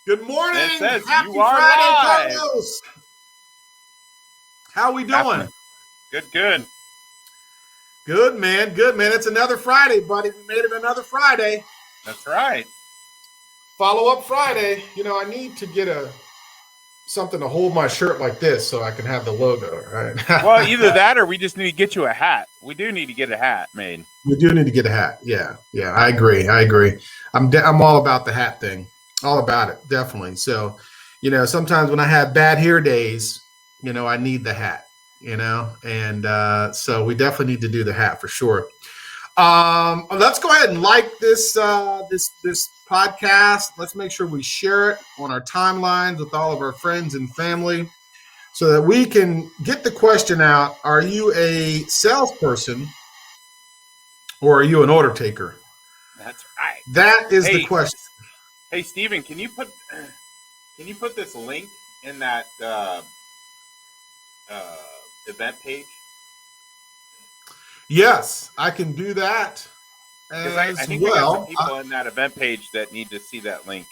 Good morning. It says Happy you are Friday, live. Carlos. How we doing? Good. Good, man. Good, man. It's another Friday, buddy. We made it another Friday. That's right. Follow-up Friday. You know, I need to get something to hold my shirt like this so I can have the logo, right? Well, either that or we just need to get you a hat. We do need to get a hat made. We do need to get a hat. Yeah, I agree. I'm all about the hat thing. All about it, definitely. So, you know, sometimes when I have bad hair days, you know, I need the hat, you know, and so we definitely need to do the hat for sure. Let's go ahead and like this podcast. Let's make sure we share it on our timelines with all of our friends and family so that we can get the question out. Are you a salesperson or are you an order taker? That's right. That is the question. Hey, Steven, can you put this link in that event page? Yes, I can do that as I think well. we got some people in that event page that need to see that link.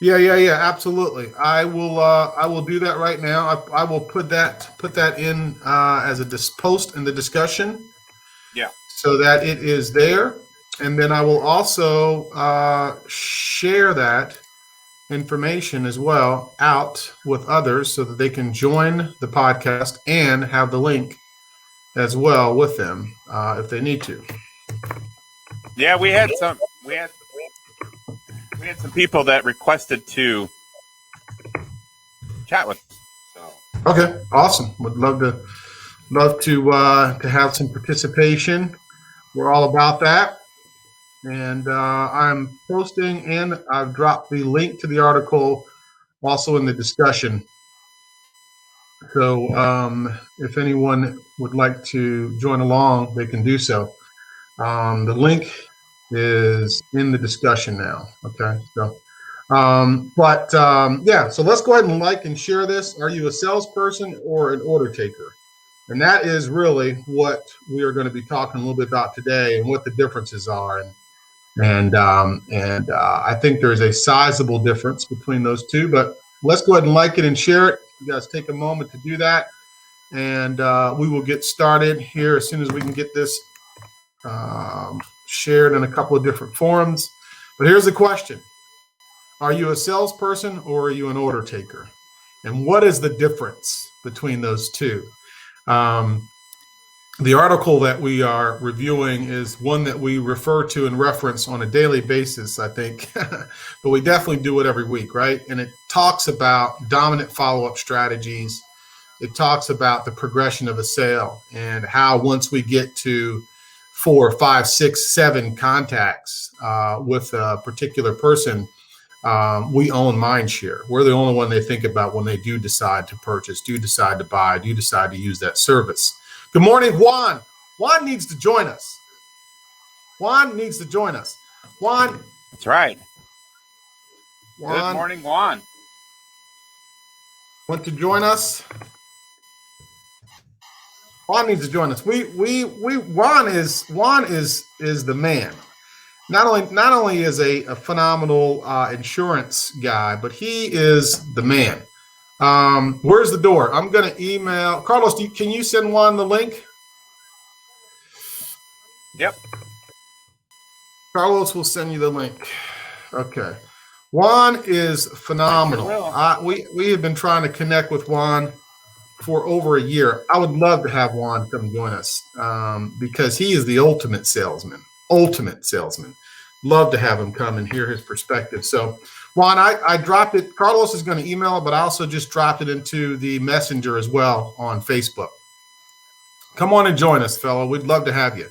Yeah, absolutely. I will do that right now. I will put that in as a post in the discussion. Yeah. So that it is there, and then I will also share that information as well out with others so that they can join the podcast and have the link as well with them if they need to. Yeah, we had some people that requested to chat with us. So. Okay, awesome. Would love to have some participation. We're all about that. And I'm posting, and I've dropped the link to the article also in the discussion. So if anyone would like to join along, they can do so. The link is in the discussion now. Okay. So, so let's go ahead and like and share this. Are you a salesperson or an order taker? And that is really what we are going to be talking a little bit about today and what the differences are. And I think there's a sizable difference between those two, but let's go ahead and like it and share it. You guys take a moment to do that. And we will get started here as soon as we can get this shared in a couple of different forums. But here's the question. Are you a salesperson or are you an order taker? And what is the difference between those two? The article that we are reviewing is one that we refer to and reference on a daily basis, I think, but we definitely do it every week, right? And it talks about dominant follow-up strategies. It talks about the progression of a sale and how once we get to 4, 5, 6, 7 contacts with a particular person, we own mind share. We're the only one they think about when they do decide to purchase, do decide to buy, do decide to use that service. Good morning, Juan. Juan needs to join us. Juan. That's right. Juan. Good morning, Juan. Want to join us? Juan needs to join us. Juan is the man. Not only is a phenomenal insurance guy, but he is the man. Where's the door? I'm going to email Carlos. Can you send Juan the link? Yep. Carlos will send you the link. Okay. Juan is phenomenal. We have been trying to connect with Juan for over a year. I would love to have Juan come join us because he is the ultimate salesman. Love to have him come and hear his perspective. So, Juan, I dropped it. Carlos is going to email it, but I also just dropped it into the messenger as well on Facebook. Come on and join us, fellow. We'd love to have you.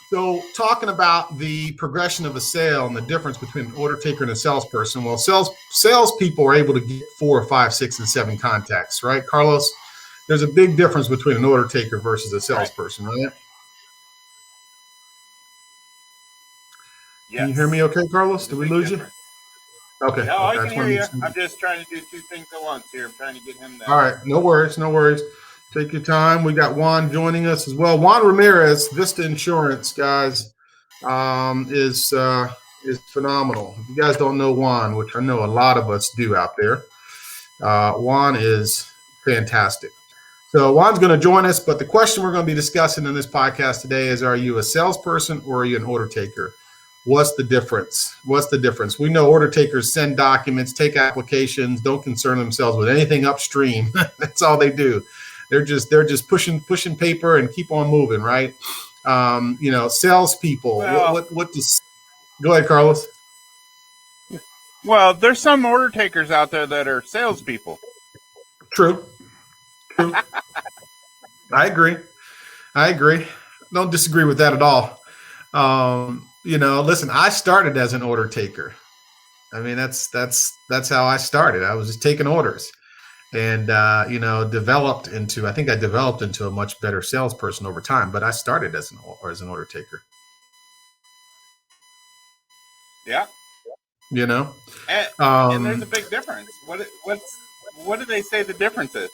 So talking about the progression of a sale and the difference between an order taker and a salesperson. Well, salespeople are able to get 4, 5, 6, and 7 contacts, right, Carlos? There's a big difference between an order taker versus a salesperson, right? Yes. Can you hear me okay, Carlos? Did we lose you? Okay. No, I okay. can hear you. I'm just trying to do 2 things at once here. I'm trying to get him there. All right. No worries. Take your time. We got Juan joining us as well. Juan Ramirez, Vista Insurance, guys, is is phenomenal. If you guys don't know Juan, which I know a lot of us do out there, Juan is fantastic. So Juan's going to join us, but the question we're going to be discussing in this podcast today is, are you a salesperson or are you an order taker? What's the difference? What's the difference? We know order takers send documents, take applications, don't concern themselves with anything upstream. That's all they do. They're just pushing paper and keep on moving, right? Salespeople. Well, What does? Go ahead, Carlos. Well, there's some order takers out there that are salespeople. True. I agree. Don't disagree with that at all. Listen, I started as an order taker. I mean, that's how I started. I was just taking orders, and developed into a much better salesperson over time. But I started as an order taker. Yeah. And there's a big difference. What do they say the difference is?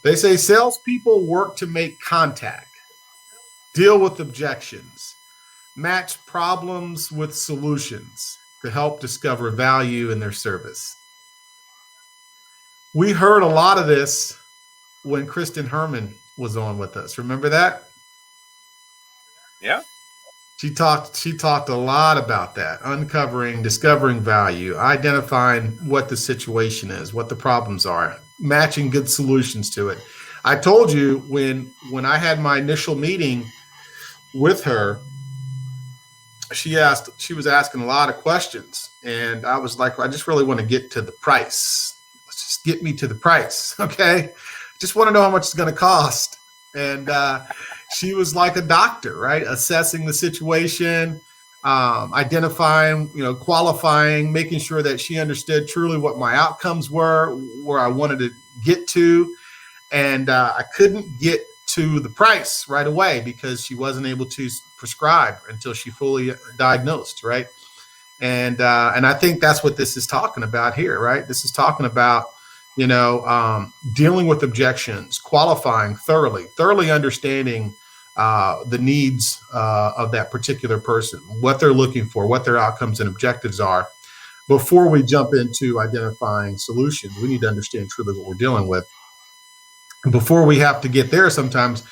They say salespeople work to make contact, deal with objections, match problems with solutions to help discover value in their service. We heard a lot of this when Kristen Herman was on with us. Remember that? Yeah. She talked a lot about that, discovering value, identifying what the situation is, what the problems are, matching good solutions to it. I told you when I had my initial meeting with her, she was asking a lot of questions, and I was like, I just really want to get to the price. Let's just get me to the price, okay? Just want to know how much it's going to cost. And she was like a doctor, right? Assessing the situation, identifying, qualifying, making sure that she understood truly what my outcomes were, where I wanted to get to. And I couldn't get to the price right away because she wasn't able to prescribe until she fully diagnosed, right? And I think that's what this is talking about here, right? This is talking about, dealing with objections, qualifying thoroughly understanding the needs of that particular person, what they're looking for, what their outcomes and objectives are. Before we jump into identifying solutions, we need to understand truly what we're dealing with. Before we have to get there, sometimes,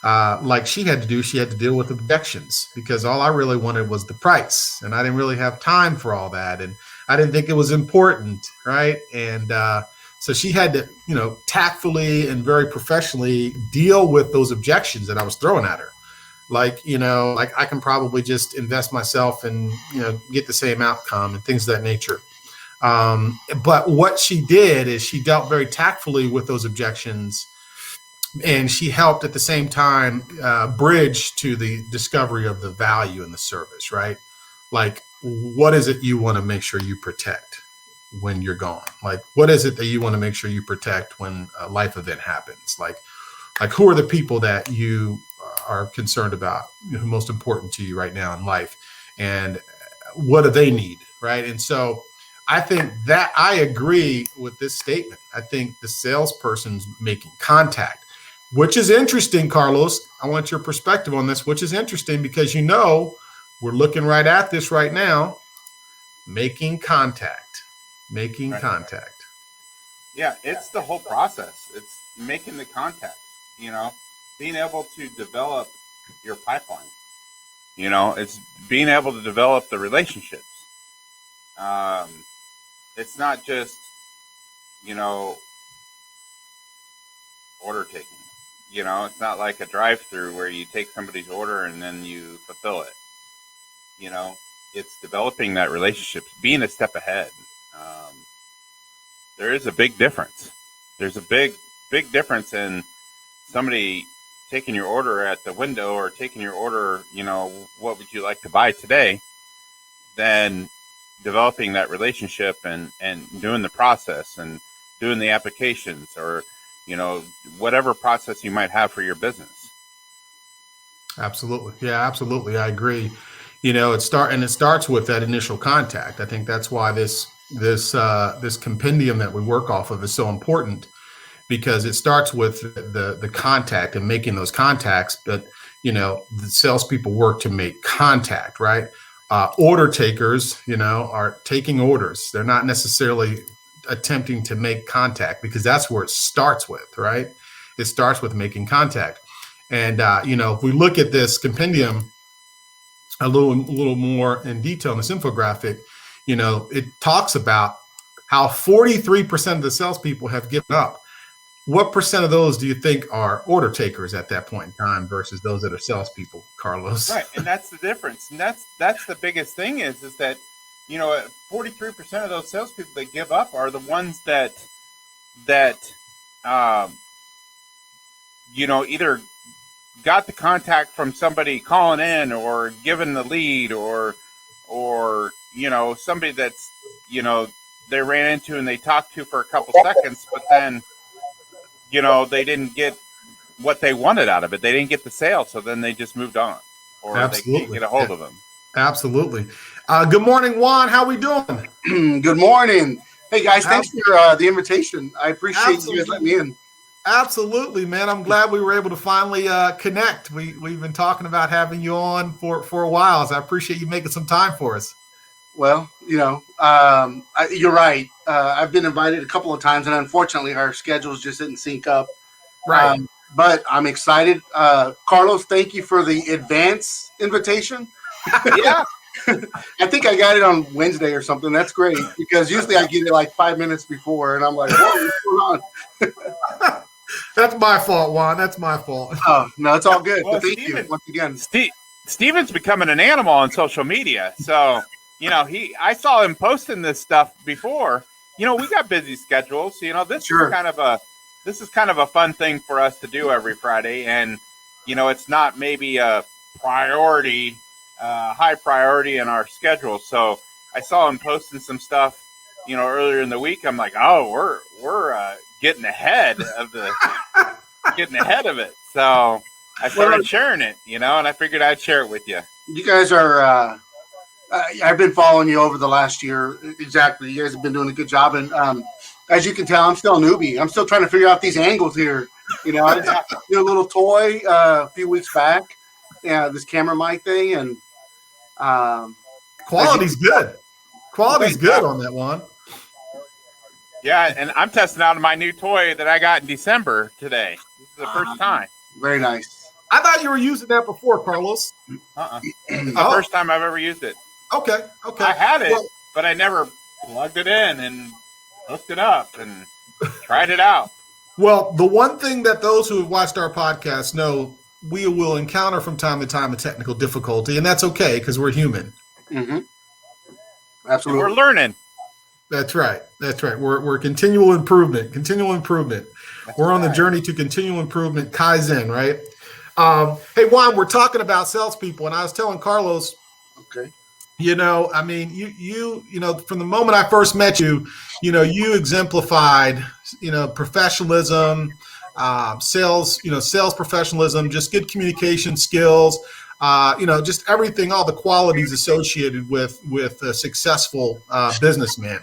like she had to deal with objections because all I really wanted was the price, and I didn't really have time for all that, and I didn't think it was important, right? And so she had to, tactfully and very professionally deal with those objections that I was throwing at her. Like I can probably just invest myself and, get the same outcome and things of that nature. But what she did is she dealt very tactfully with those objections, and she helped at the same time bridge to the discovery of the value in the service, right? Like, what is it you want to make sure you protect when you're gone? Like, what is it that you want to make sure you protect when a life event happens? Like who are the people that you are concerned about, who are most important to you right now in life, and what do they need, right? And so I think that I agree with this statement. I think the salesperson's making contact, which is interesting, Carlos. I want your perspective on this, which is interesting because we're looking right at this right now, making contact. Contact. Yeah, it's the whole process. It's making the contact, being able to develop your pipeline. It's being able to develop the relationships. It's not just, order taking. It's not like a drive-through where you take somebody's order and then you fulfill it. It's developing that relationship, being a step ahead. There is a big difference. There's a big difference in somebody taking your order at the window or taking your order, what would you like to buy today, than developing that relationship and doing the process and doing the applications or, whatever process you might have for your business. Absolutely. Yeah, absolutely. I agree. It starts with that initial contact. I think that's why this compendium that we work off of is so important, because it starts with the contact and making those contacts. But the salespeople work to make contact, right? order takers, are taking orders. They're not necessarily attempting to make contact, because that's where it starts with, right? It starts with making contact. And, if we look at this compendium a little more in detail in this infographic, it talks about how 43% of the salespeople have given up. What percent of those do you think are order takers at that point in time versus those that are salespeople, Carlos? Right, and that's the difference, and that's the biggest thing is that 43% of those salespeople that give up are the ones that either got the contact from somebody calling in or given the lead or somebody that's they ran into and they talked to for a couple seconds, but then they didn't get what they wanted out of it. They didn't get the sale, so then they just moved on, or Absolutely. They can't get a hold of them. Absolutely. Good morning, Juan. How we doing? Good morning. Hey guys, thanks for the invitation. I appreciate you guys letting me in. Absolutely, man. I'm glad we were able to finally connect. We've been talking about having you on for a while, so I appreciate you making some time for us. Well, you're right. I've been invited a couple of times, and unfortunately, our schedules just didn't sync up. Right. But I'm excited. Carlos, thank you for the advance invitation. Yeah. I think I got it on Wednesday or something. That's great, because usually I get it like 5 minutes before, and I'm like, what's going on? That's my fault, Juan. That's my fault. Oh, no, it's all good. Well, Thank you once again. Steven's becoming an animal on social media, so I saw him posting this stuff before. We got busy schedules. This Sure. is kind of a fun thing for us to do every Friday, and it's not maybe a priority, high priority in our schedule. So I saw him posting some stuff, earlier in the week. I'm like, oh, we're getting ahead of it. So I started sharing it, and I figured I'd share it with you. You guys are. I've been following you over the last year. Exactly. You guys have been doing a good job. And as you can tell, I'm still a newbie. I'm still trying to figure out these angles here. I did a little toy a few weeks back. Yeah, this camera mic thing. And quality's good. Quality's good on that one. Yeah, and I'm testing out my new toy that I got in December today. This is the first time. Very nice. I thought you were using that before, Carlos. It's the first time I've ever used it. Okay. I had it, but I never plugged it in and hooked it up and tried it out. Well, the one thing that those who have watched our podcast know, we will encounter from time to time a technical difficulty, and that's okay because we're human. Mm-hmm. Absolutely. And we're learning. That's right. We're continual improvement. We're on the journey to continual improvement, Kaizen, right? Hey, Juan, we're talking about salespeople, and I was telling Carlos, okay, you from the moment I first met you, you exemplified, professionalism, sales professionalism, just good communication skills, just everything, all the qualities associated with a successful businessman.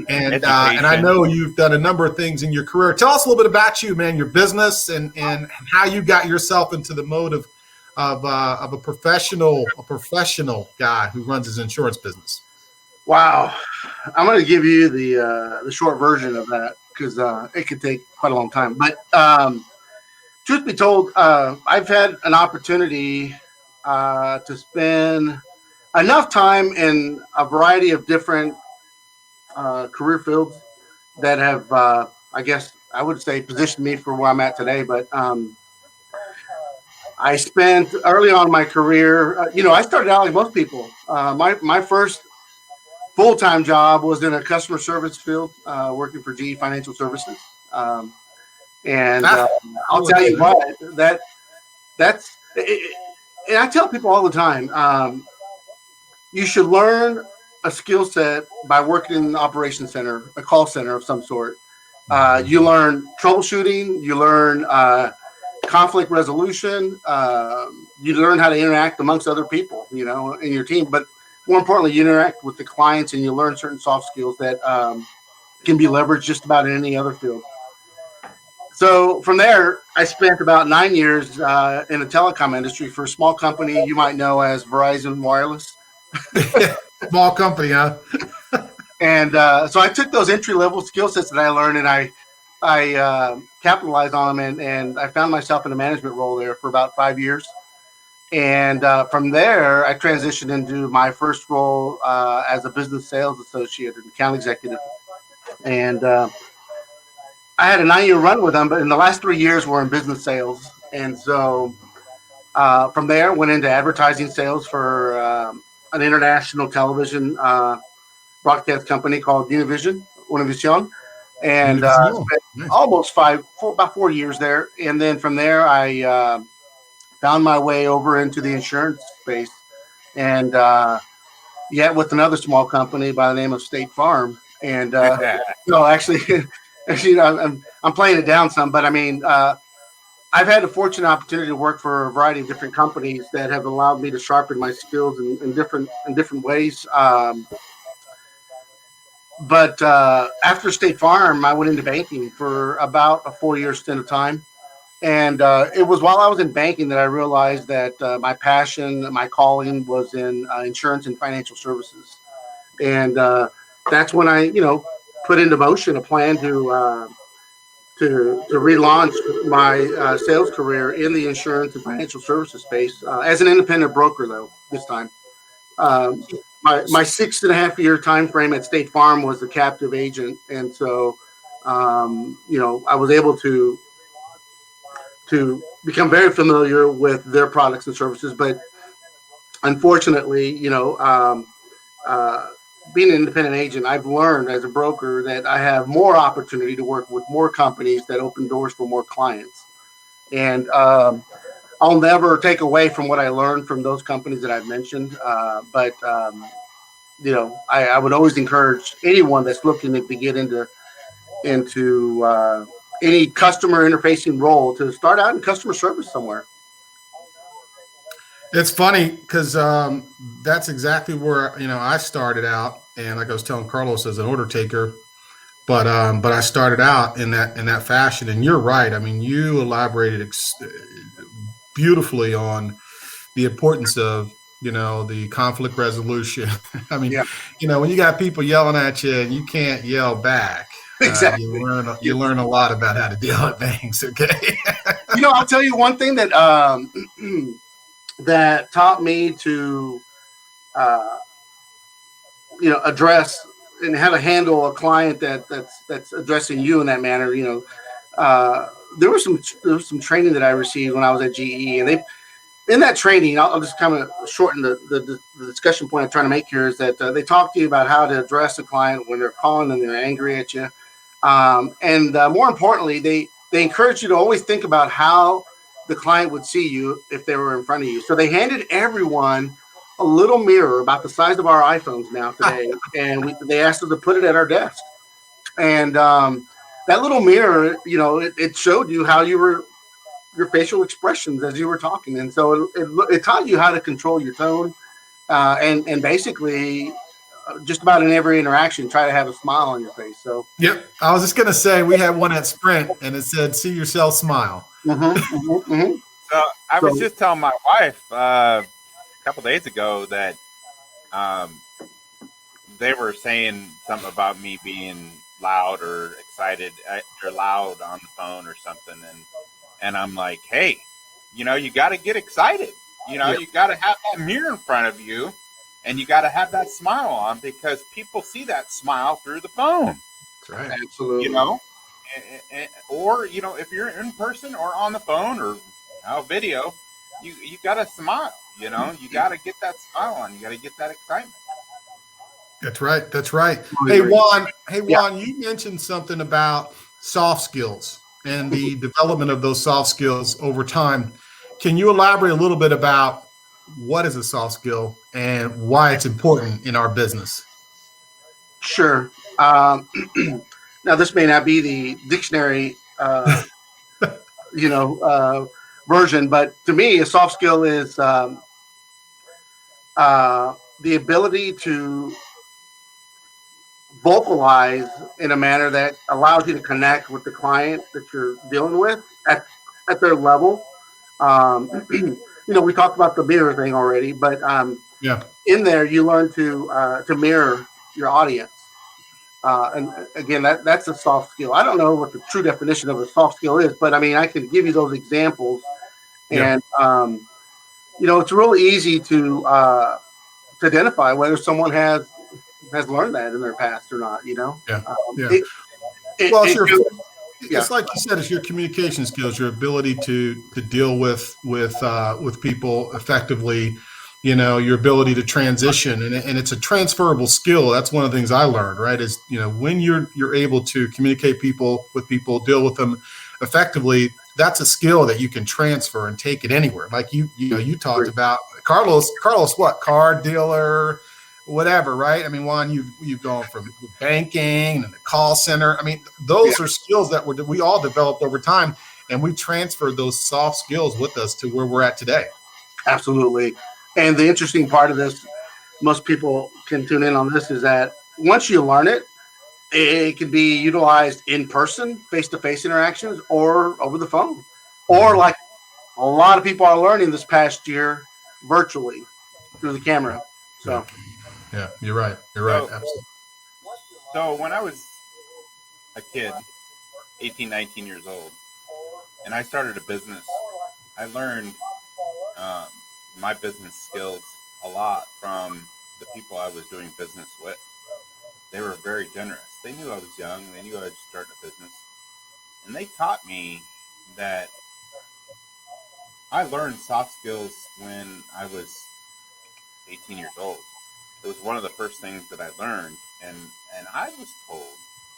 And I know you've done a number of things in your career. Tell us a little bit about you, man, your business and how you got yourself into the mode of a professional guy who runs his insurance business. Wow. I'm going to give you the short version of that because it could take quite a long time. But truth be told, I've had an opportunity to spend enough time in a variety of different career fields that have, I guess I would say, positioned me for where I'm at today. But I spent early on in my career, I started out like most people. My first full-time job was in a customer service field, working for GE Financial Services. I'll tell you what, that's and I tell people all the time, you should learn a skill set by working in an operations center, a call center of some sort. You learn troubleshooting, you learn conflict resolution, you learn how to interact amongst other people, in your team. But more importantly, you interact with the clients and you learn certain soft skills that can be leveraged just about in any other field. So from there, I spent about 9 years in the telecom industry for a small company you might know as Verizon Wireless. Small company, huh? And so I took those entry level skill sets that I learned, and I capitalized on them, and I found myself in a management role there for about 5 years. And from there, I transitioned into my first role as a business sales associate and account executive. And I had a 9-year run with them, but in the last 3 years, we're in business sales. And so from there, went into advertising sales for an international television broadcast company called Univision, and spent almost about 4 years there. And then from there, I found my way over into the insurance space, and yet with another small company by the name of State Farm. And no, actually, I'm playing it down some, but I mean, I've had a fortunate opportunity to work for a variety of different companies that have allowed me to sharpen my skills in different ways. But after State Farm, I went into banking for about a 4-year stint of time. And it was while I was in banking that I realized that my passion, my calling was in insurance and financial services. And that's when I, put into motion a plan to relaunch my sales career in the insurance and financial services space as an independent broker, though, this time. My 6.5-year time frame at State Farm was a captive agent. And so, I was able to become very familiar with their products and services. But unfortunately, being an independent agent, I've learned as a broker that I have more opportunity to work with more companies that open doors for more clients. And I'll never take away from what I learned from those companies that I've mentioned. But I would always encourage anyone that's looking to get into any customer interfacing role to start out in customer service somewhere. It's funny because that's exactly where I started out, and like I was telling Carlos, as an order taker, but I started out in that fashion. And you're right. I mean, you elaborated beautifully on the importance of the conflict resolution. I mean, when you got people yelling at you and you can't yell back. Exactly. You learn a lot about how to deal with things. Okay. I'll tell you one thing that that taught me to address and how to handle a client that's addressing you in that manner. There was some training that I received when I was at GE, and in that training, I'll just kind of shorten the discussion point I'm trying to make here, is that they talk to you about how to address a client when they're calling and they're angry at you. And more importantly, they encourage you to always think about how the client would see you if they were in front of you. So they handed everyone a little mirror about the size of our iPhones now today, and they asked us to put it at our desk. And that little mirror, it showed you how your facial expressions as you were talking, and so it taught you how to control your tone, and basically just about in every interaction, try to have a smile on your face. So, yep. I was just going to say, we had one at Sprint and it said, "See yourself smile." So I was just telling my wife a couple days ago that they were saying something about me being loud or excited or loud on the phone or something. And I'm like, hey, you got to get excited. You got to have that mirror in front of you. And you got to have that smile on, because people see that smile through the phone. That's right. Absolutely. Or, if you're in person or on the phone or video, you got to smile. You got to get that smile on. You got to get that excitement. That's right. That's right. Hey, Juan, you mentioned something about soft skills and the development of those soft skills over time. Can you elaborate a little bit about what is a soft skill and why it's important in our business? Sure. Now, this may not be the dictionary, version, but to me, a soft skill is the ability to vocalize in a manner that allows you to connect with the client that you're dealing with at their level. We talked about the mirror thing already, but Yeah. in there, you learn to mirror your audience. And again, that's a soft skill. I don't know what the true definition of a soft skill is, but I mean, I can give you those examples. Yeah. And it's really easy to identify whether someone has learned that in their past or not. Yeah. Yeah. It, Well, yeah, it's like you said, it's your communication skills, your ability to deal with people effectively, your ability to transition, and it's a transferable skill. That's one of the things I learned, right? Is when you're able to communicate with people, deal with them effectively, that's a skill that you can transfer and take it anywhere. Like you talked about Carlos, what, car dealer, whatever, right? I mean, Juan, you've gone from banking and the call center. I mean, those are skills that we all developed over time, and we transferred those soft skills with us to where we're at today. Absolutely. And the interesting part of this, most people can tune in on this, is that once you learn it, it can be utilized in person, face-to-face interactions, or over the phone, or like a lot of people are learning this past year, virtually through the camera. So. Yeah, you're right. Absolutely. So when I was a kid, 18, 19 years old, and I started a business, I learned my business skills a lot from the people I was doing business with. They were very generous. They knew I was young. They knew I was starting a business. And they taught me that I learned soft skills when I was 18 years old. It was one of the first things that I learned, and I was told,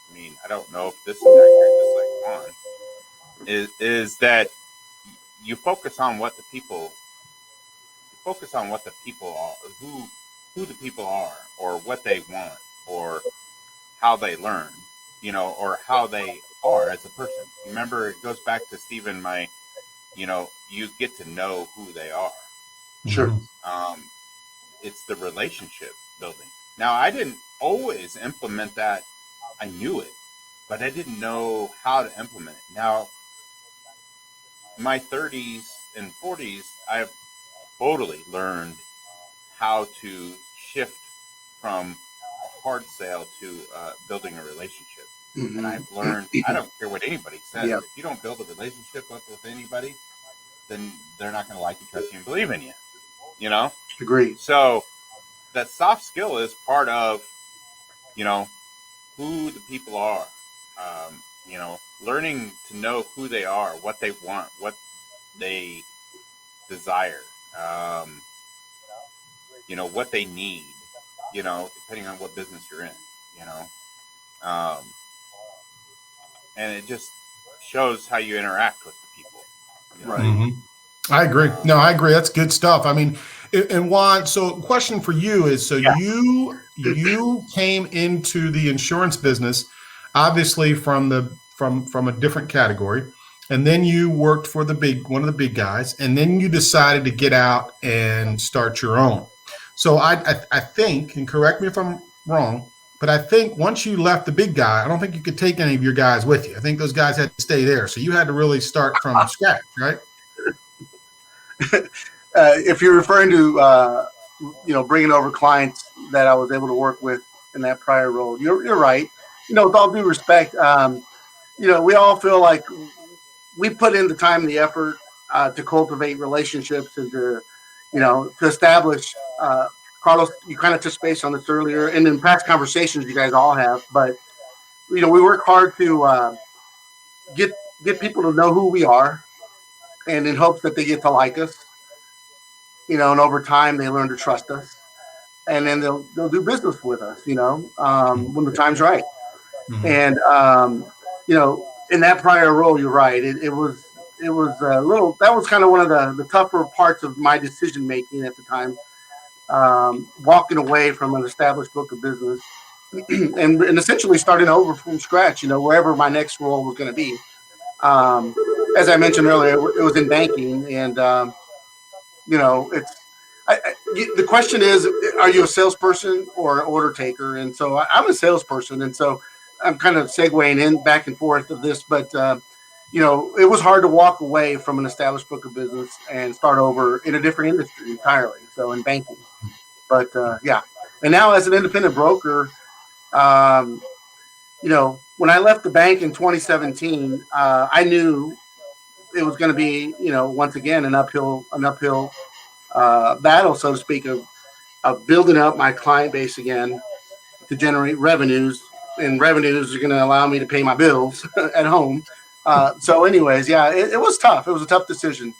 I mean, I don't know if this is accurate, just like Juan, is that you focus on what the people are, who the people are, or what they want, or how they learn, or how they are as a person. Remember, it goes back to Stephen, you get to know who they are. Sure. It's the relationship building. Now, I didn't always implement that. I knew it, but I didn't know how to implement it. Now, in my 30s and 40s, I've totally learned how to shift from a hard sale to building a relationship. Mm-hmm. And I've learned, I don't care what anybody says. Yep. If you don't build a relationship with anybody, then they're not going to like you, trust you, and believe in you. Agree. So that soft skill is part of, who the people are. Learning to know who they are, what they want, what they desire, what they need, depending on what business you're in, and it just shows how you interact with the people. Right. Mm-hmm. I agree. No, I agree. That's good stuff. I mean, and Juan, so question for you is, so you came into the insurance business, obviously from a different category, and then you worked for one of the big guys, and then you decided to get out and start your own. So I think, and correct me if I'm wrong, but I think once you left the big guy, I don't think you could take any of your guys with you. I think those guys had to stay there. So you had to really start from scratch, right? If you're referring to, bringing over clients that I was able to work with in that prior role, you're right. With all due respect, we all feel like we put in the time and the effort to cultivate relationships and to establish. Carlos, you kind of touched space on this earlier, and in past conversations you guys all have. But we work hard to get people to know who we are, and in hopes that they get to like us. And over time they learn to trust us, and then they'll do business with us. When the time's right. Mm-hmm. And in that prior role, you're right. It was a little. That was kind of one of the tougher parts of my decision making at the time. Walking away from an established book of business and essentially starting over from scratch. Wherever my next role was going to be. As I mentioned earlier, it was in banking, and it's. The question is, are you a salesperson or an order taker? And so I'm a salesperson, and so I'm kind of segueing in back and forth of this, but it was hard to walk away from an established book of business and start over in a different industry entirely. So in banking. But yeah, and now as an independent broker, when I left the bank in 2017, I knew it was going to be, once again, an uphill battle, so to speak, of building up my client base again to generate revenues, and revenues are going to allow me to pay my bills at home. So anyways, yeah, it was tough. It was a tough decision.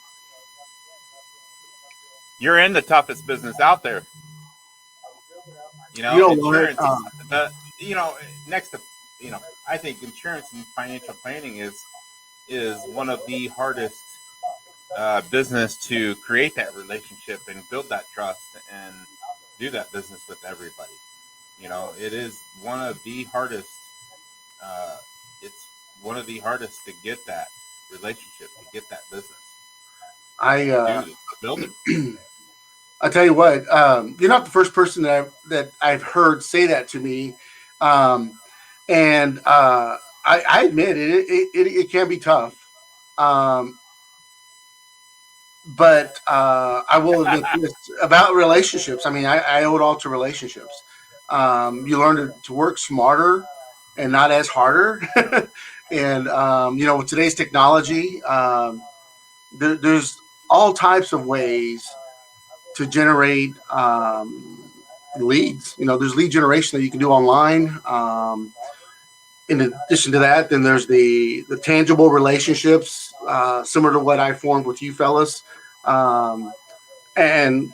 You're in the toughest business out there. Insurance, next to, I think insurance and financial planning is one of the hardest business to create that relationship and build that trust and do that business with everybody. It is one of the hardest. It's one of the hardest to get that relationship, to get that business. Build it. I tell you what, you're not the first person that I've heard say that to me, and I admit it can be tough. But I will admit this about relationships. I mean, I owe it all to relationships. You learn to work smarter and not as harder. And, with today's technology, there's all types of ways to generate leads. There's lead generation that you can do online. In addition to that, then there's the tangible relationships, similar to what I formed with you fellas. And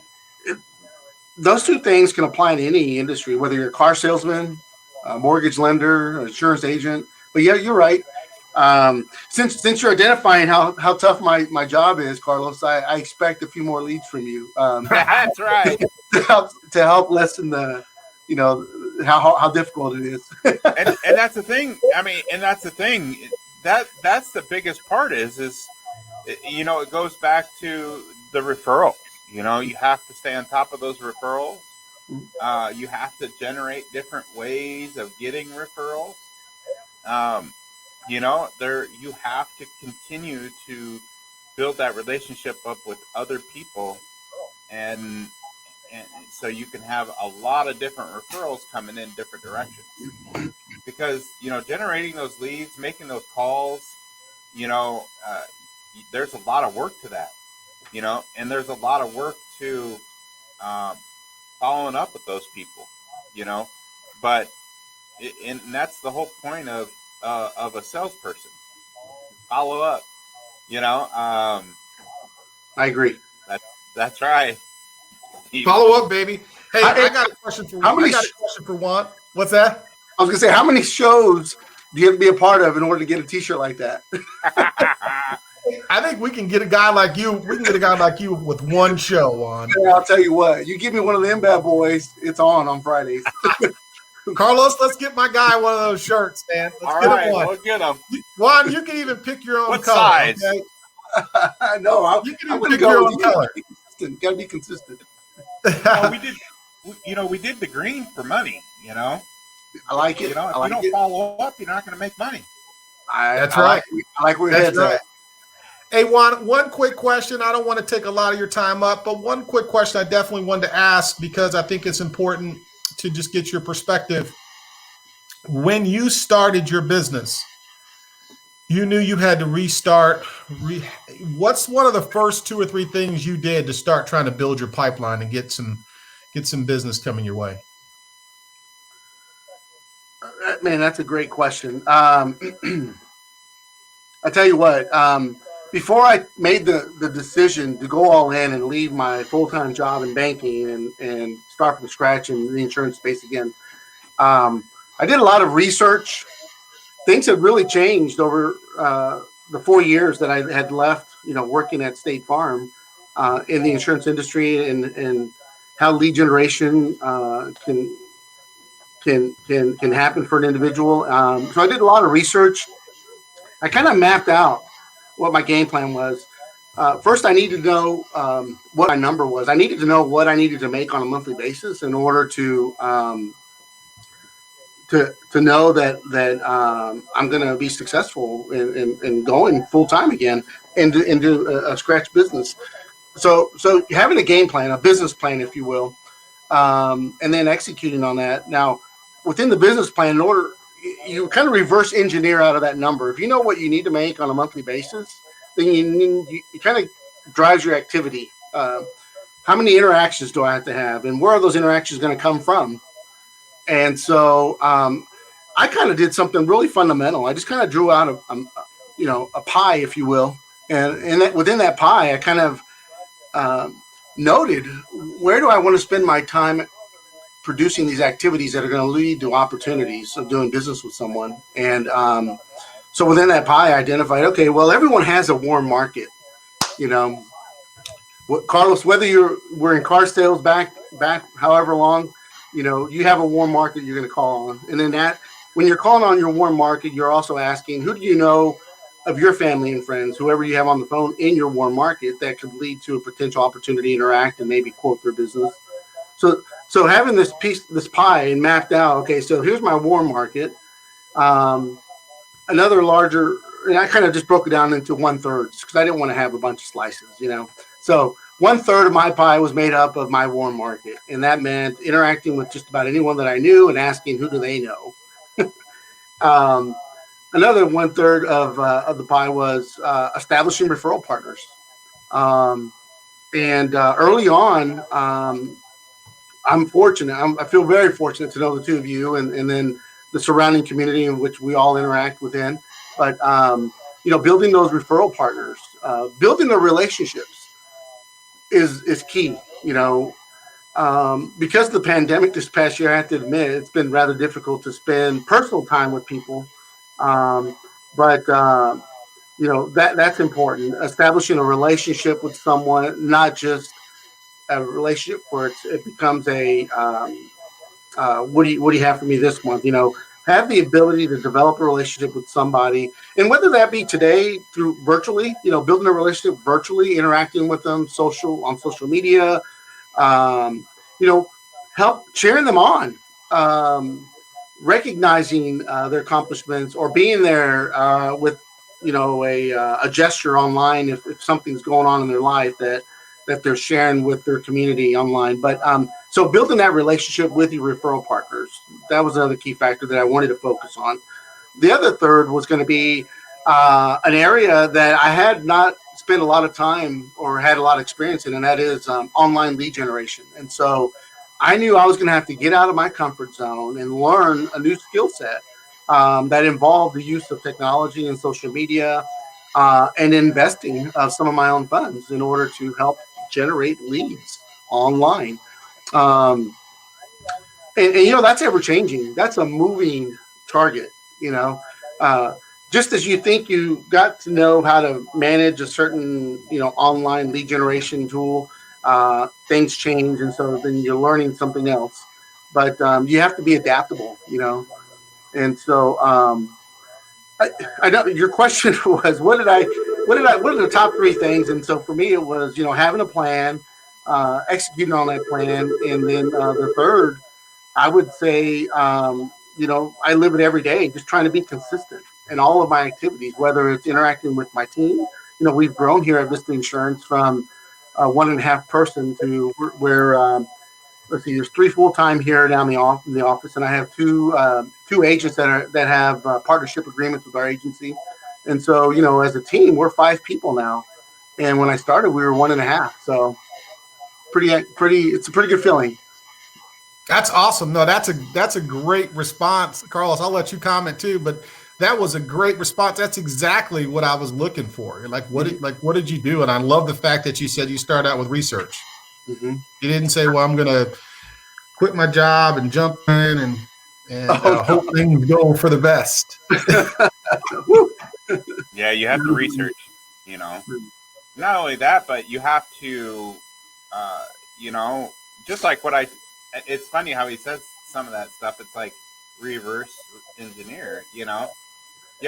those two things can apply in any industry, whether you're a car salesman, a mortgage lender, an insurance agent. But yeah, you're right. Since you're identifying how tough my job is, Carlos, I expect a few more leads from you. That's right. to help lessen the, how difficult it is. and that's the thing. I mean, that's the biggest part is it goes back to the referrals. You have to stay on top of those referrals. You have to generate different ways of getting referrals. You have to continue to build that relationship up with other people, and so you can have a lot of different referrals coming in different directions. Because generating those leads, making those calls, there's a lot of work to that, and there's a lot of work to following up with those people, but and that's the whole point of a salesperson. Follow up, I agree. That's right. Follow up, baby. Hey, I got a question for Juan. What's that? I was gonna say, how many shows do you have to be a part of in order to get a T-shirt like that? I think we can get a guy like you. We can get a guy like you with one show, Juan. Yeah, I'll tell you what. You give me one of them bad boys, it's on Fridays. Carlos, let's get my guy one of those shirts, man. Let's get him one. We'll get him. Juan, you can even pick your own what color. Size? Okay? No, you can even pick your own color. Got to be consistent. Well, we did the green for money. I like it. If you don't follow up, you're not going to make money. That's right. I like where your head's at. Hey, Juan, one quick question. I don't want to take a lot of your time up, but one quick question I definitely wanted to ask because I think it's important to just get your perspective. When you started your business, you knew you had to restart. What's one of the first 2 or 3 things you did to start trying to build your pipeline and get some business coming your way? Man, that's a great question. I tell you what, before I made the decision to go all in and leave my full-time job in banking and start from scratch in the insurance space again, I did a lot of research. Things have really changed over the 4 years that I had left, working at State Farm in the insurance industry and how lead generation can happen for an individual. So I did a lot of research. I kind of mapped out what my game plan was. First, I needed to know what my number was. I needed to know what I needed to make on a monthly basis in order to know that I'm going to be successful in going full time again into a scratch business. So having a game plan, a business plan, if you will, and then executing on that. Now, within the business plan, in order, you kind of reverse engineer out of that number. If you know what you need to make on a monthly basis, then you kind of drives your activity. How many interactions do I have to have, and where are those interactions going to come from? And so I kind of did something really fundamental. I just kind of drew out a pie, if you will, and within that pie, I kind of noted where do I want to spend my time producing these activities that are going to lead to opportunities of doing business with someone. And so within that pie, I identified, okay, well, everyone has a warm market. Carlos, whether we're in car sales back however long, you have a warm market you're going to call on. And then when you're calling on your warm market, you're also asking, who do you know of your family and friends, whoever you have on the phone in your warm market that could lead to a potential opportunity to interact and maybe quote their business. So having this pie and mapped out, okay, so here's my warm market. Another larger, and I kind of just broke it down into 1/3 because I didn't want to have a bunch of slices, So 1/3 of my pie was made up of my warm market. And that meant interacting with just about anyone that I knew and asking, who do they know? Another 1/3 of the pie was establishing referral partners. And early on, I'm fortunate. I feel very fortunate to know the two of you, and then the surrounding community in which we all interact within. But building those referral partners, building the relationships is key. Because of the pandemic this past year, I have to admit it's been rather difficult to spend personal time with people. But that's important. Establishing a relationship with someone, not just a relationship where it becomes a what do you have for me this month? Have the ability to develop a relationship with somebody, and whether that be today through virtually, building a relationship virtually, interacting with them on social media, help cheering them on, recognizing their accomplishments, or being there with a gesture online if something's going on in their life that they're sharing with their community online. But so building that relationship with your referral partners, that was another key factor that I wanted to focus on. The other third was going to be an area that I had not spent a lot of time or had a lot of experience in, and that is online lead generation. And so I knew I was going to have to get out of my comfort zone and learn a new skill set that involved the use of technology and social media and investing of some of my own funds in order to help generate leads online. And that's ever changing. That's a moving target. Just as you think you got to know how to manage a certain online lead generation tool, things change, and so then you're learning something else. But you have to be adaptable. And so I know your question was what are the top three things? And so for me it was having a plan, executing on that plan, and then the third I would say I live it every day, just trying to be consistent in all of my activities, whether it's interacting with my team. We've grown here at Vista Insurance from 1.5 person to where let's see, there's 3 full-time here down in the office, and I have two agents that have partnership agreements with our agency. And so, as a team, we're 5 people now. And when I started, we were 1.5. So it's a pretty good feeling. That's awesome. No, that's a great response, Carlos. I'll let you comment too, but that was a great response. That's exactly what I was looking for. What did you do? And I love the fact that you said you started out with research. Mm-hmm. You didn't say, well, I'm going to quit my job and jump in and hope things go for the best. Yeah, you have to research, Not only that, but you have to, just like it's funny how he says some of that stuff. It's like reverse engineer, You have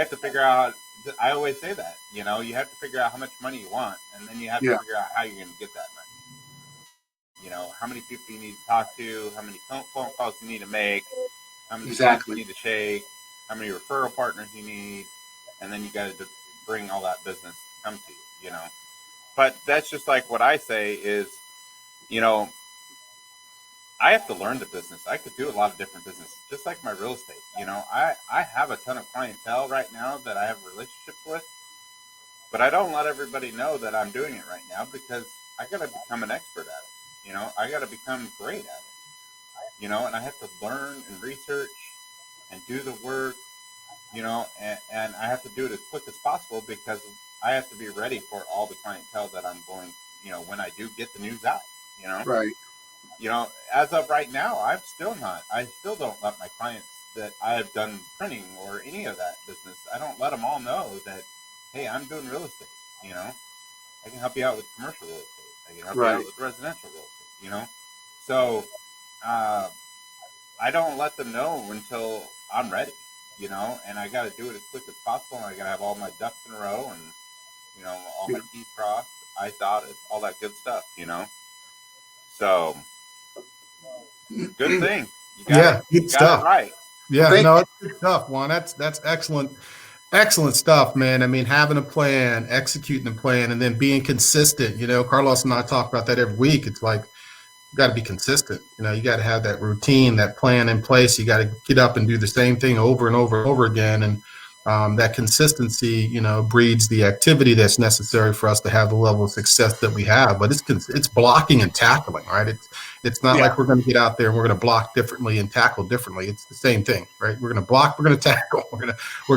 to figure out, I always say that, you have to figure out how much money you want, and then you have to figure out how you're going to get that money. How many people you need to talk to, how many phone calls you need to make, how many hands you need to shake, how many referral partners you need, and then you got to bring all that business to come to you, But that's just like what I say is, I have to learn the business. I could do a lot of different businesses, just like my real estate. I have a ton of clientele right now that I have relationships with, but I don't let everybody know that I'm doing it right now because I got to become an expert at it. I got to become great at it. And I have to learn and research and do the work. And I have to do it as quick as possible because I have to be ready for all the clientele that I'm going. When I do get the news out. Right. As of right now, I still don't let my clients that I have done printing or any of that business, I don't let them all know that, hey, I'm doing real estate. I can help you out with commercial real estate. I can help you out with residential real estate, So I don't let them know until I'm ready, and I got to do it as quick as possible. And I got to have all my ducks in a row and, all my T's crossed, I's dotted, all that good stuff, So, good thing. Good stuff. Right. Yeah, it's good stuff, Juan. That's excellent. Excellent stuff, man. I mean, having a plan, executing the plan, and then being consistent. Carlos and I talk about that every week. It's like, you got to be consistent. You got to have that routine, that plan in place. You got to get up and do the same thing over and over and over again. And that consistency, breeds the activity that's necessary for us to have the level of success that we have. But it's blocking and tackling, right? It's not like we're going to get out there and we're going to block differently and tackle differently. It's the same thing, right? We're going to block, we're going to tackle, we're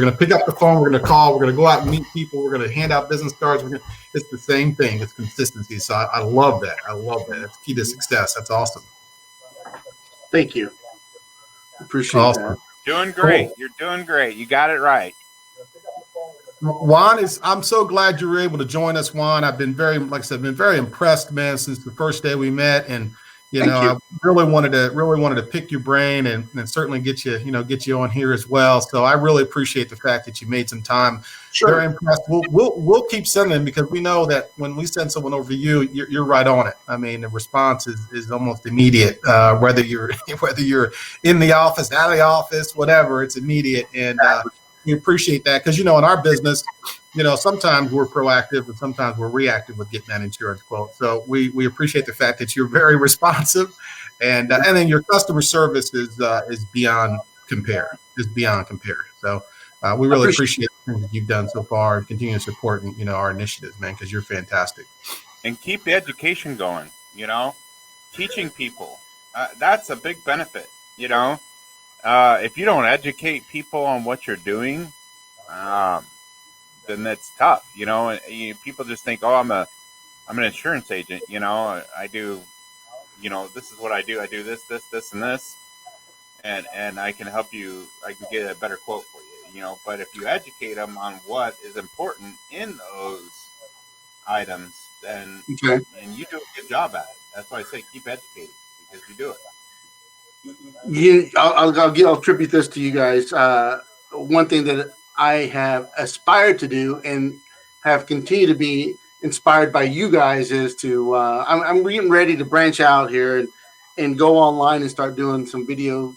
going to pick up the phone, we're going to call, we're going to go out and meet people, we're going to hand out business cards. It's the same thing. It's consistency. So I love that. That's key to success. That's awesome. Thank you. Appreciate that. Doing great. Cool. You're doing great. You got it right. Juan, I'm so glad you were able to join us, Juan. I've been very impressed, man, since the first day we met. And, I really wanted to pick your brain and certainly get you on here as well. So I really appreciate the fact that you made some time. Sure. Very impressed. We'll keep sending because we know that when we send someone over to you, you're right on it. I mean, the response is almost immediate, whether you're in the office, out of the office, whatever, it's immediate. And we appreciate that because, in our business, sometimes we're proactive and sometimes we're reactive with getting that insurance quote. So we appreciate the fact that you're very responsive, and then your customer service is beyond compare. So we really appreciate the things that you've done so far and continue to support our initiatives, man, because you're fantastic. And keep the education going. Teaching people that's a big benefit. If you don't educate people on what you're doing, then that's tough. People just think, oh, I'm an insurance agent. I do, this is what I do. I do this, and this, and I can help you. I can get a better quote for you. But if you educate them on what is important in those items, then and you do a good job at it. That's why I say keep educating because you do it. I'll attribute this to you guys. One thing that I have aspired to do and have continued to be inspired by you guys is to I'm getting ready to branch out here and go online and start doing some video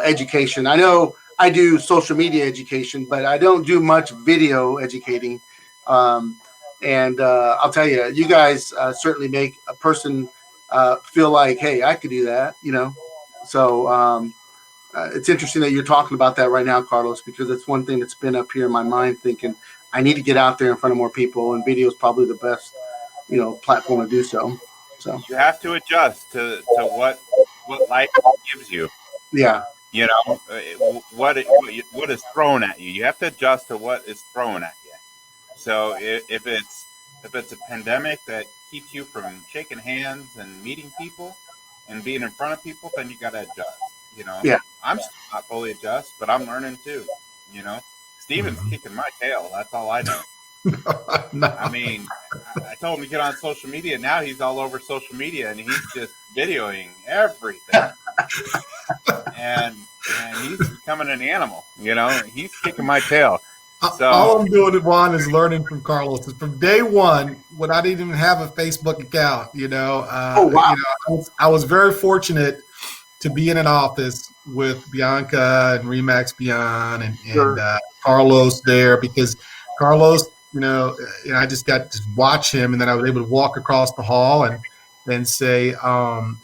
education. I know I do social media education, but I don't do much video educating. And I'll tell you, you guys certainly make a person feel like, hey, I could do that, So it's interesting that you're talking about that right now, Carlos, because it's one thing that's been up here in my mind thinking I need to get out there in front of more people, and video is probably the best, platform to do so. So you have to adjust to what life gives you. Yeah. What is thrown at you. You have to adjust to what is thrown at you. So if it's a pandemic that keeps you from shaking hands and meeting people and being in front of people, then you got to adjust. Yeah. I'm still not fully adjust, but I'm learning too. Steven's kicking my tail. That's all I know. No. I mean, I told him to get on social media. Now he's all over social media and he's just videoing everything. and he's becoming an animal. He's kicking my tail. So all I'm doing, Juan, is learning from Carlos. From day one, when I didn't even have a Facebook account, oh, wow. I was very fortunate to be in an office with Bianca and Remax Beyond and Carlos there, because Carlos, I just got to watch him, and then I was able to walk across the hall, and and say,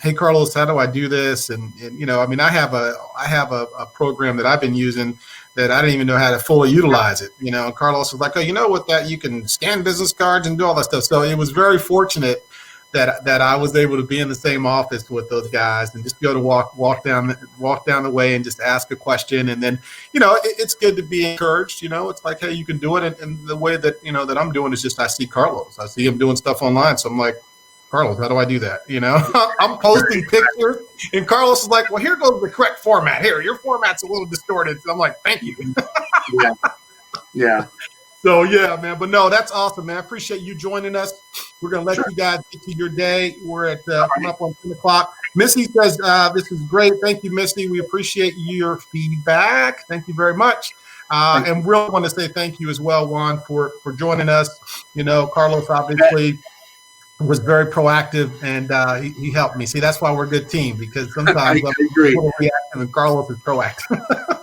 "Hey, Carlos, how do I do this?" And I mean, I have a program that I've been using that I didn't even know how to fully utilize it. And Carlos was like, "Oh, with that you can scan business cards and do all that stuff." So it was very fortunate that I was able to be in the same office with those guys and just be able to walk down the way and just ask a question. And then, it's good to be encouraged. It's like, hey, you can do it. And the way that that I'm doing is just I see Carlos. I see him doing stuff online, so I'm like, Carlos, how do I do that? I'm posting pictures, and Carlos is like, well, here goes the correct format. Here, your format's a little distorted. So I'm like, thank you. Yeah. So yeah, man. But no, that's awesome, man. I appreciate you joining us. We're gonna let you guys get to your day. We're at coming up on 10 o'clock. Missy says this is great. Thank you, Missy. We appreciate your feedback. Thank you very much. And really want to say thank you as well, Juan, for joining us. Carlos obviously was very proactive, and he helped me. See, that's why we're a good team, because sometimes I'm reactive and Carlos is proactive.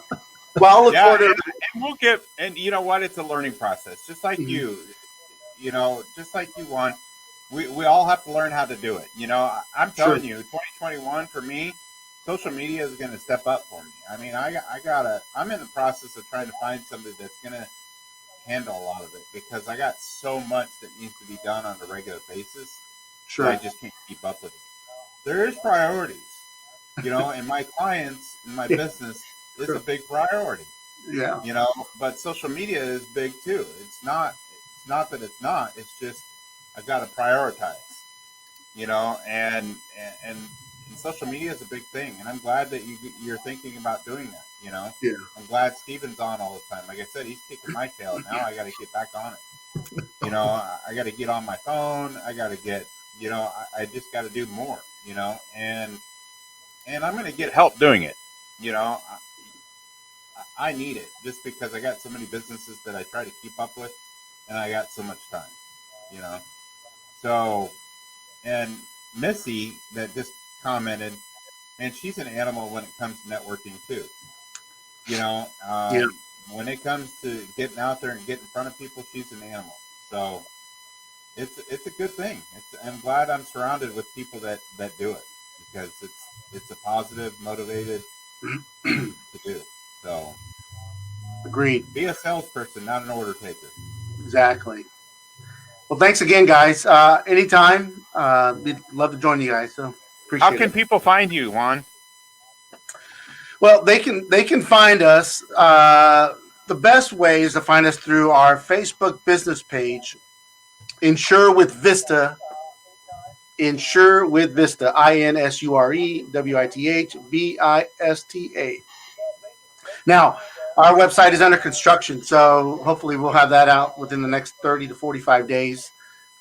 Well, I'll look forward to it. And we'll get, and you know what? It's a learning process, just like you, just like you, Juan. We all have to learn how to do it. I'm telling you, 2021 for me, social media is going to step up for me. I mean, I'm in the process of trying to find somebody that's going to handle a lot of it, because I got so much that needs to be done on a regular basis. Sure. I just can't keep up with it. There is priorities, and my clients in my business is a big priority. Yeah. But social media is big too. It's not that it's not. It's just I've got to prioritize. And social media is a big thing, and I'm glad that you're thinking about doing that. Yeah. I'm glad Steven's on all the time. Like I said, he's kicking my tail. Now I got to get back on it. I got to get on my phone. I got to get. I just got to do more. And I'm going to get help doing it. I need it, just because I got so many businesses that I try to keep up with, and I got so much time, So, and Missy that just commented, and she's an animal when it comes to networking too. When it comes to getting out there and getting in front of people, she's an animal. So it's a good thing. I'm glad I'm surrounded with people that do it, because it's a positive, motivated thing to do. So, agreed. Be a salesperson, not an order taker. Exactly. Well, thanks again, guys. Anytime. We'd love to join you guys. So appreciate it. How can people find you, Juan? Well, they can find us. The best way is to find us through our Facebook business page, Insure with Vista. Insure with Vista. INSUREWITHVISTA. Now, our website is under construction, so hopefully we'll have that out within the next 30 to 45 days.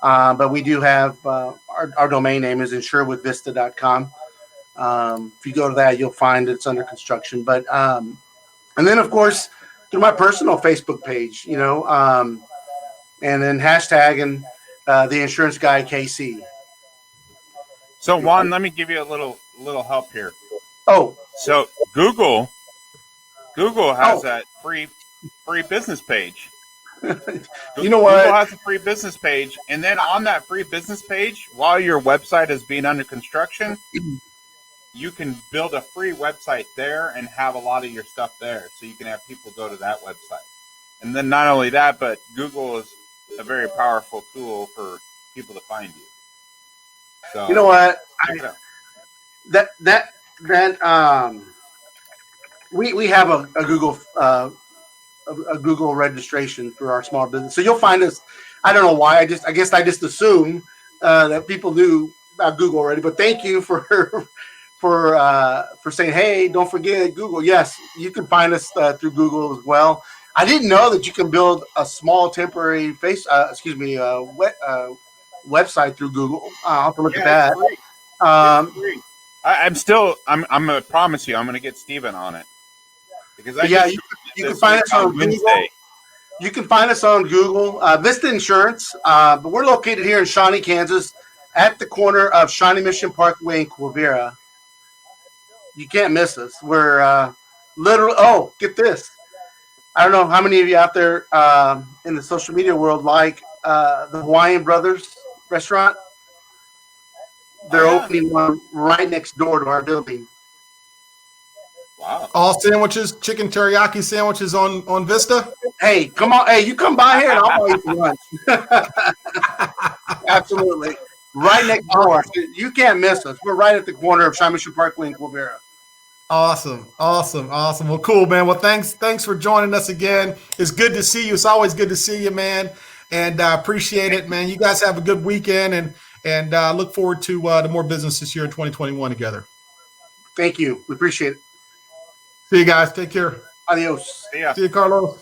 But we do have our domain name is insurewithvista.com. If you go to that, you'll find it's under construction. But and then, of course, through my personal Facebook page, and then hashtag and the insurance guy KC. So, Juan, let me give you a little help here. Oh, so Google has that free business page. You know what? Google has a free business page, and then on that free business page, while your website is being under construction, you can build a free website there and have a lot of your stuff there, so you can have people go to that website. And then not only that, but Google is a very powerful tool for people to find you. So, you know what? We have a Google a Google registration for our small business, so you'll find us. I don't know why. I guess I just assume that people knew about Google already. But thank you for saying, hey, don't forget Google. Yes, you can find us through Google as well. I didn't know that you can build a small temporary website through Google. I'll have to look at that. It's free. I'm gonna promise you, I'm gonna get Steven on it, because you can find us on Google. You can find us on Google, Vista Insurance, but we're located here in Shawnee, Kansas, at the corner of Shawnee Mission Parkway and Quivira. You can't miss us. We're literally. Oh, get this! I don't know how many of you out there in the social media world like the Hawaiian Brothers restaurant. They're opening one right next door to our building. Wow. All sandwiches, chicken teriyaki sandwiches on Vista. Hey, come on. Hey, you come by here and I'll buy you some lunch. Absolutely. Right next door. You can't miss us. We're right at the corner of Shimishu Parkway and Quivira. Awesome. Well, cool, man. Well, thanks for joining us again. It's good to see you. It's always good to see you, man. And I appreciate it, man. You guys have a good weekend, and look forward to more business this year in 2021 together. Thank you. We appreciate it. See you guys. Take care. Adios. See ya. See you, Carlos.